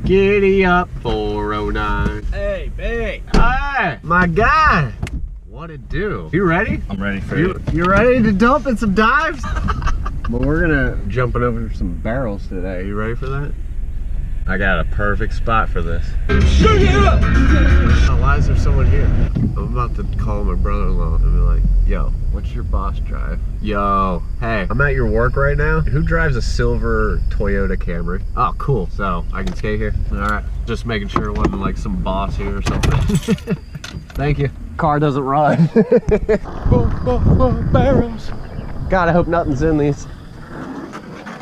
Giddy up, 409. Hey, babe. Hey, my guy. What it do? You ready? I'm ready for you. You ready to dump in some dives? Well, we're gonna jumping over some barrels today. You ready for that? I got a perfect spot for this. Shoot it up! Oh, why is there someone here? I'm about to call my brother-in-law and be like, yo, what's your boss drive? Yo, hey, I'm at your work right now. Who drives a silver Toyota Camry? Oh, cool. So I can skate here? All right. Just making sure it wasn't like some boss here or something. Thank you. Car doesn't run. Barrels. God, I hope nothing's in these.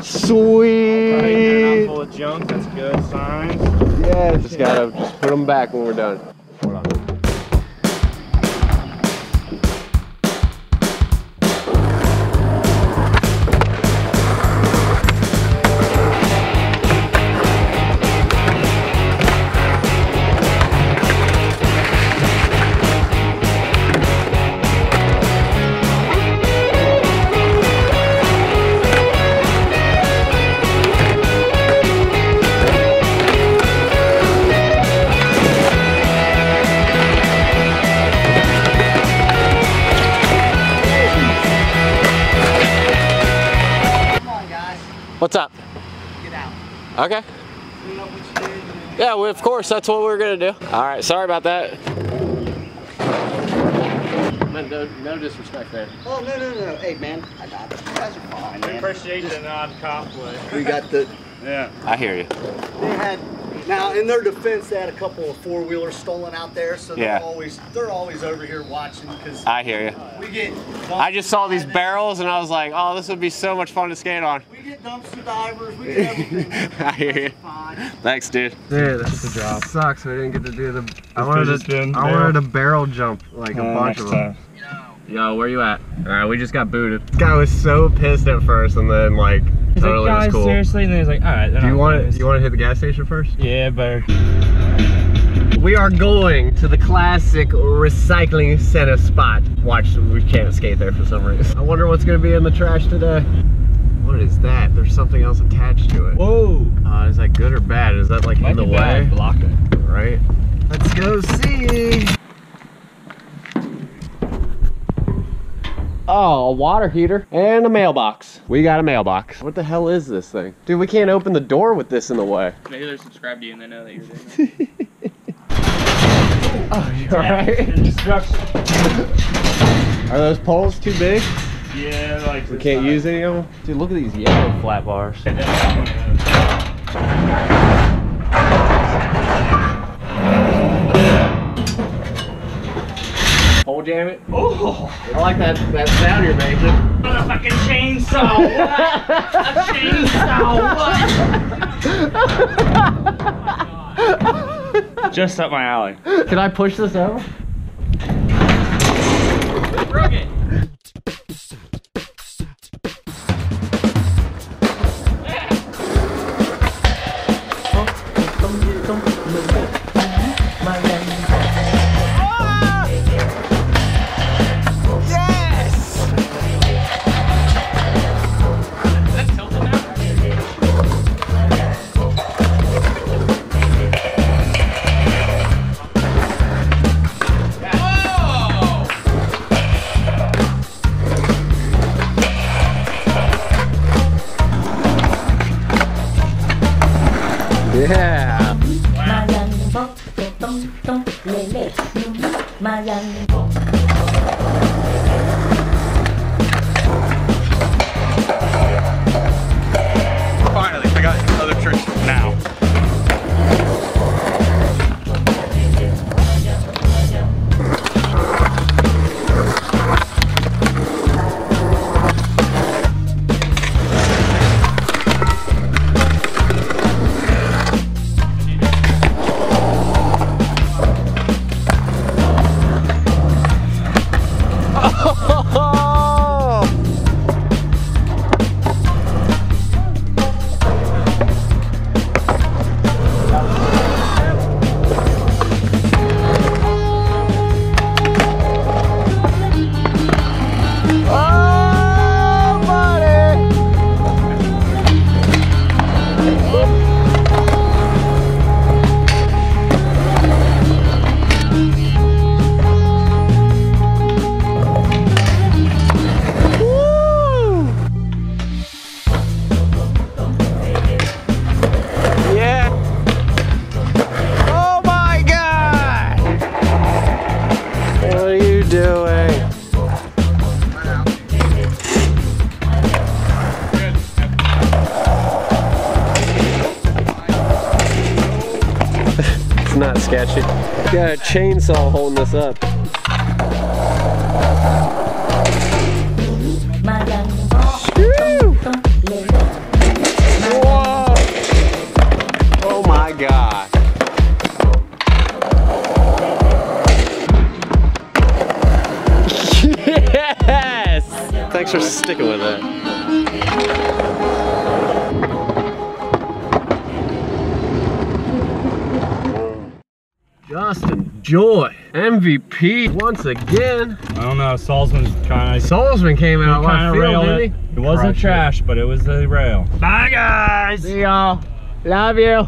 Sweet. They're not full of junk. That's good signs. Yeah, just gotta put them back when we're done. Hold on. What's up? Get out. Okay. Clean up what you did. Yeah, well, of course, that's what we're gonna do. All right, sorry about that. No disrespect there. Oh, no. Hey, man, I got it. You guys are fine, man. We appreciate the non-conflict. We got the... Yeah. I hear you. They had... Now, in their defense, they had a couple of four-wheelers stolen out there, so they're always over here watching, because... I hear you. We get... I just saw these barrels and I was like, oh, this would be so much fun to skate on. We get dumpster divers, we get everything. I hear you. Thanks, dude. Dude, this sucks. We didn't get to do the... I wanted a barrel jump, like a bunch of them. Yo, where you at? Alright, we just got booted. This guy was so pissed at first and then like totally was cool. Seriously, and then he's like, alright. Do you want to hit the gas station first? Yeah, better. We are going to the classic recycling center spot. Watch, we can't skate there for some reason. I wonder what's gonna be in the trash today. What is that? There's something else attached to it. Whoa! Is that good or bad? Is that like in the way? Block it. Right? Let's go see. Oh, a water heater and a mailbox. We got a mailbox. What the hell is this thing? Dude, we can't open the door with this in the way. Maybe they're subscribed to you and they know that you're doing that. Oh, you alright? Destruction. Are those poles too big? Yeah, like We can't use any of them? Dude, look at these yellow flat bars. Pole jam it? Oh! I like that sound you're making. Motherfucking chainsaw! What? A chainsaw! What? Just up my alley. Can I push this over? Broke it! Yeah. Finally, I got other tricks now. It's not sketchy. Got a chainsaw holding this up. Woo! Whoa! Oh my God. Yes! Thanks for sticking with it. Justin Joy, MVP once again. I don't know, Solzsmon's kind of... Solzsmon came out kind of railed didn't it. he? It wasn't trash, but it was the rail. Bye, guys! See y'all. Love you.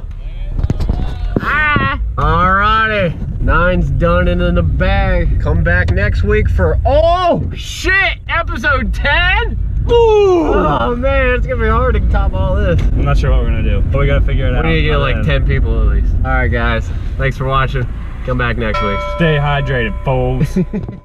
Ah. Alrighty. 9's done and in the bag. Come back next week for, oh shit, episode 10? Ooh. Oh man, it's gonna be hard to top all this. I'm not sure what we're gonna do, but we gotta figure it out. We need to get like 10 people at least. Alright guys, thanks for watching. Come back next week. Stay hydrated, folks.